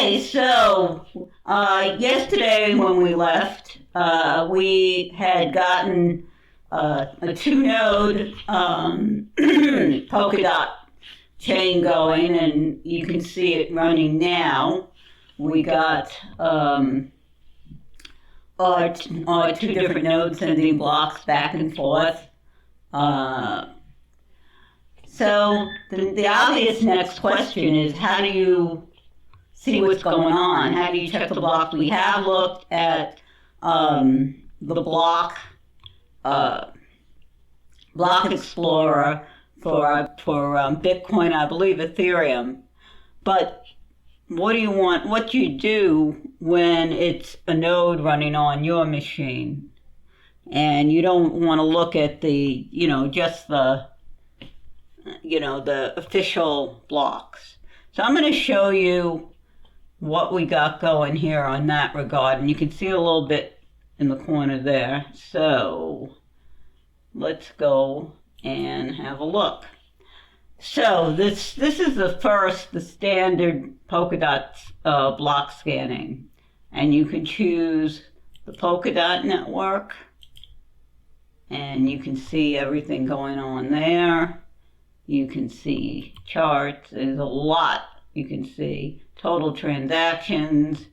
Okay, so yesterday when we left, we had gotten a two-node Polkadot chain going, and you can see it running now. We got our two different nodes sending blocks back and forth. So the obvious next question is, how do you see what's going on? How do you check the block? We have looked at the block Explorer for Bitcoin, I believe Ethereum. But what do you do when it's a node running on your machine? And you don't want to look at the official blocks. So I'm going to show you what we got going here on that regard, and you can see a little bit in the corner there. So let's go and have a look. So this is the standard Polkadot block scanning, and you can choose the Polkadot network, and you can see everything going on there. You can see charts. There's a lot you can see. Total transactions,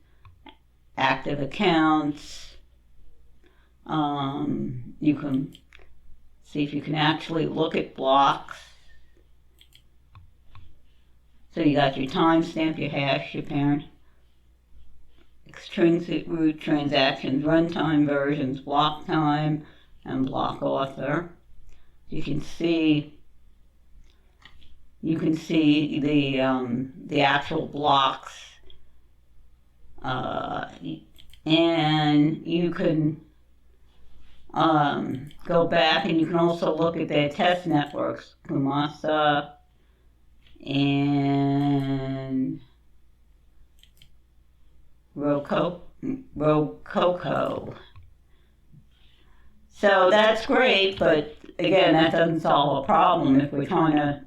active accounts. You can see if you can actually look at blocks. So you got your timestamp, your hash, your parent, extrinsic root transactions, runtime versions, block time, and block author. You can see the actual blocks, and you can go back, and you can also look at their test networks, Kumasa and Rococo. So that's great, but again, that doesn't solve a problem if we're trying to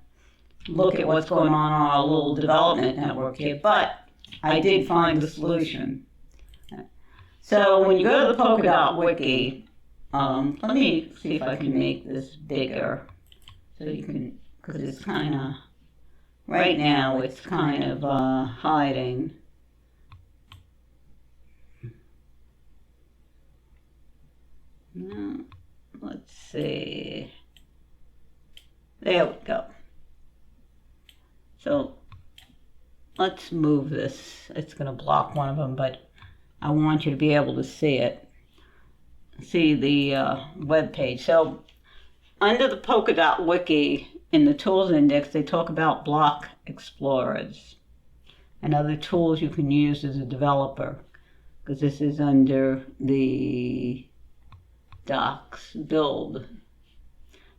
look at what's going on our little development network here. But I did find the solution. So when you go to the Polkadot wiki, let me see if I can make this bigger, so you can, because it's kind of, right now it's kind of hiding. Let's see. There we go. So let's move this. It's going to block one of them, but I want you to be able to see it. See the web page. So under the Polkadot wiki, in the tools index, they talk about block explorers and other tools you can use as a developer, because this is under the docs build.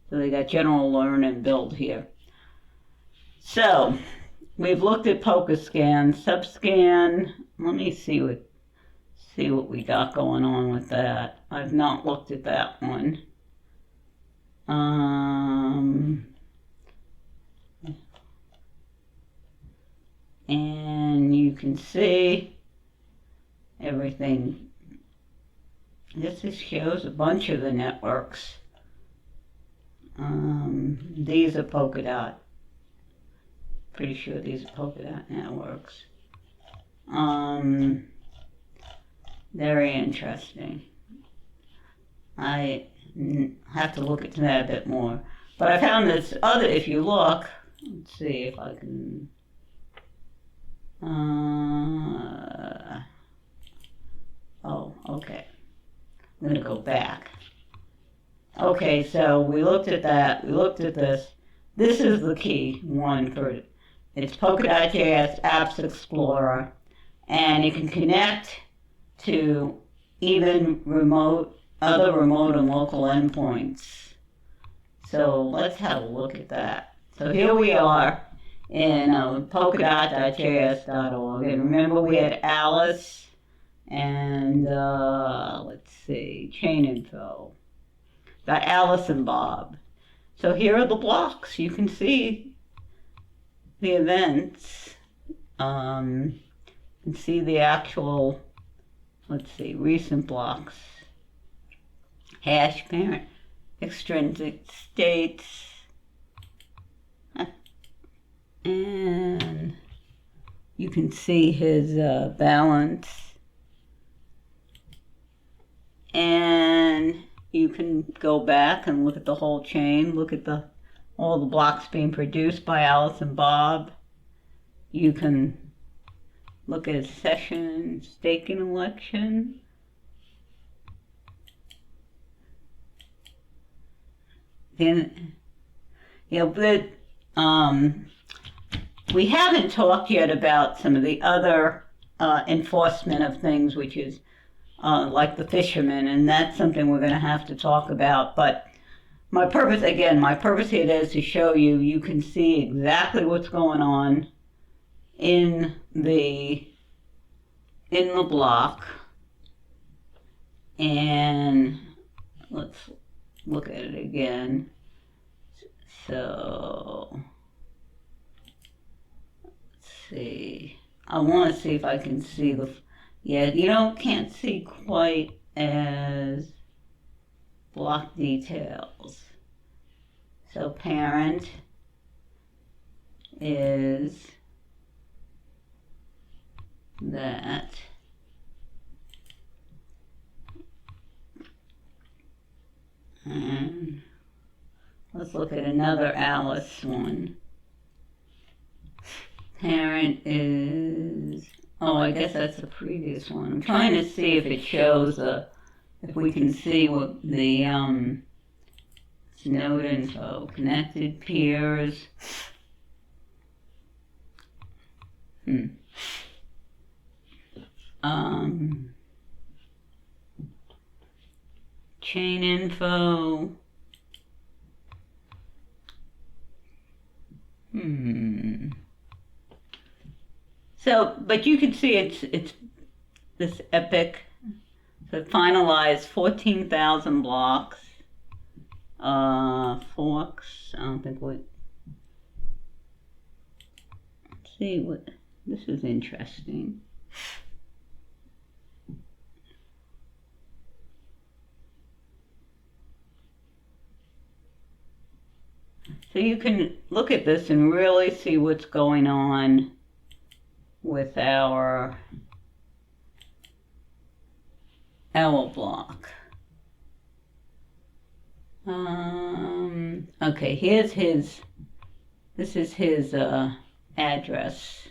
So they got general learn and build here. So we've looked at Polkascan, Subscan. Let me see what we got going on with that. I've not looked at that one. And you can see everything. This just shows a bunch of the networks. These are Polkadot. Pretty sure these are Polkadot networks. Very interesting. I have to look into that a bit more. But I found this other, if you look, let's see if I can, oh, okay. I'm going to go back. Okay, so we looked at that. We looked at this. This is the key one for it. It's Polkadot.js Apps Explorer, and it can connect to even other remote and local endpoints. So let's have a look at that. So here we are in polkadot.js.org, and remember we had Alice and let's see, chain info. Got Alice and Bob. So here are the blocks. You can see the events. You can see the actual, let's see, recent blocks. Hash parent, extrinsic states, and you can see his balance, and you can go back and look at the whole chain, look at all the blocks being produced by Alice and Bob. You can look at his session, staking election. Then, yeah, but we haven't talked yet about some of the other enforcement of things, which is like the fishermen, and that's something we're going to have to talk about. But my purpose here is to show you, you can see exactly what's going on in the block. And let's look at it again. So, let's see. I want to see if I can see yeah, can't see quite as block details. So parent is that. And let's look at another Alice one. Parent is, oh, I guess that's the previous one. I'm trying to see if it shows, if we can see what the node info, connected peers. Chain info. So, but you can see it's this epic. So finalized 14,000 blocks. Forks. I don't think we. Let's see what. This is interesting. So you can look at this and really see what's going on with our block. Okay, here's this is his address.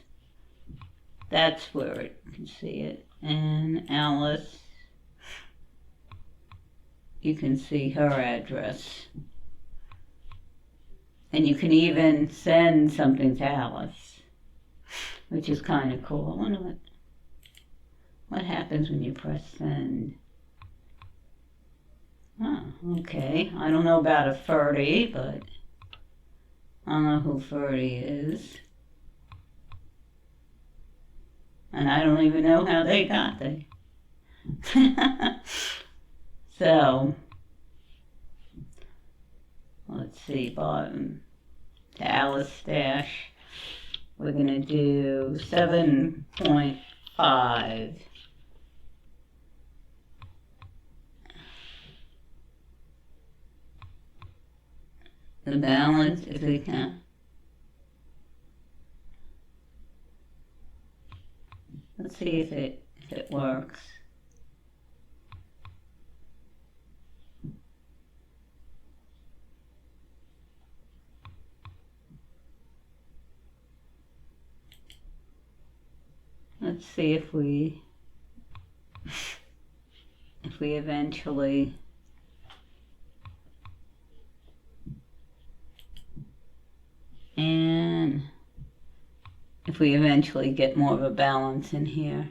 That's where you can see it. And Alice, you can see her address. And you can even send something to Alice, which is kind of cool. I wonder what happens when you press send. Oh, okay. I don't know about a Ferdy, but I don't know who Ferdy is. And I don't even know how they got there. So, let's see, bottom to Alice stash. We're going to do 7.5. The balance, if we can. Let's see if it works. Let's see if we eventually get more of a balance in here.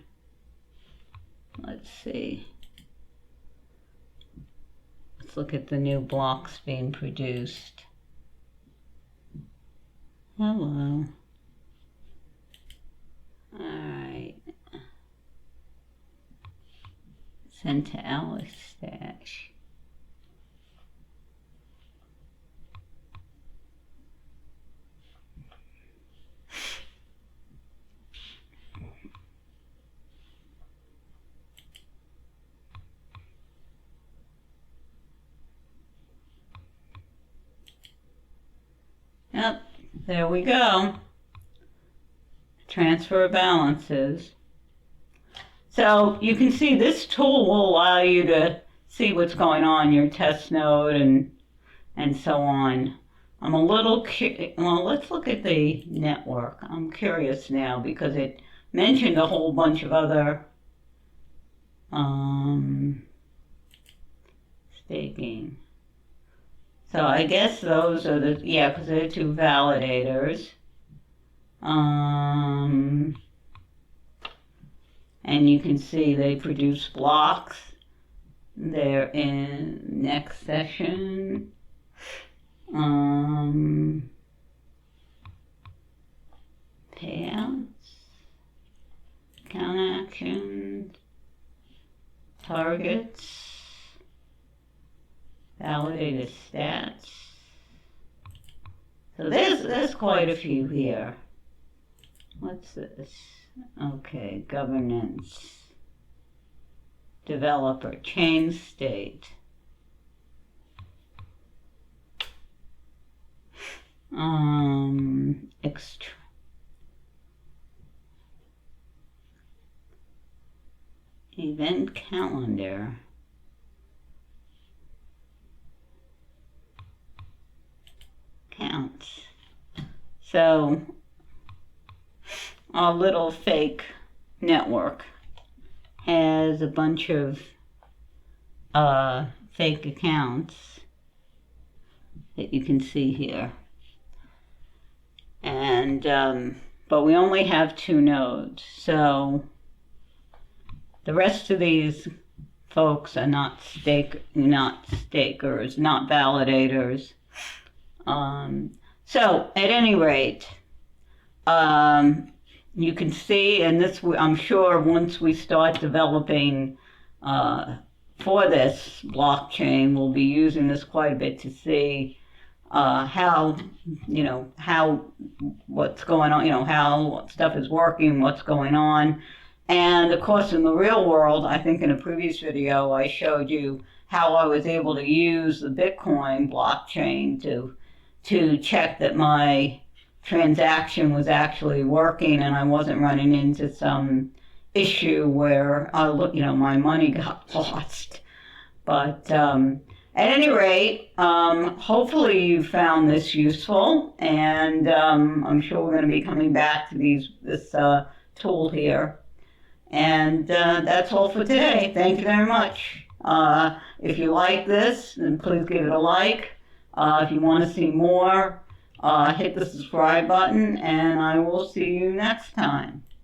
Let's see. Let's look at the new blocks being produced. Hello. Alright. Send to Alice stash. there we go. Transfer balances. So you can see this tool will allow you to see what's going on in your test node and so on. I'm a little well, let's look at the network. I'm curious now because it mentioned a whole bunch of other staking. So I guess those are the, yeah, because they're two validators. And you can see they produce blocks. They're in next session. Payouts, account actions, targets, validated stats. So there's quite a few here. What's this? Okay, governance, developer, chain state. Event calendar. Counts. So our little fake network has a bunch of fake accounts that you can see here. And but we only have 2 nodes, so the rest of these folks are not stakers, not validators. So at any rate, you can see, and this I'm sure once we start developing for this blockchain, we'll be using this quite a bit to see how what's going on, how stuff is working, what's going on. And of course, in the real world, I think in a previous video, I showed you how I was able to use the Bitcoin blockchain to check that my transaction was actually working and I wasn't running into some issue where my money got lost. But at any rate, hopefully you found this useful, and I'm sure we're going to be coming back to this tool here. And that's all for today. Thank you very much. If you like this, then please give it a like. If you want to see more, hit the subscribe button, and I will see you next time.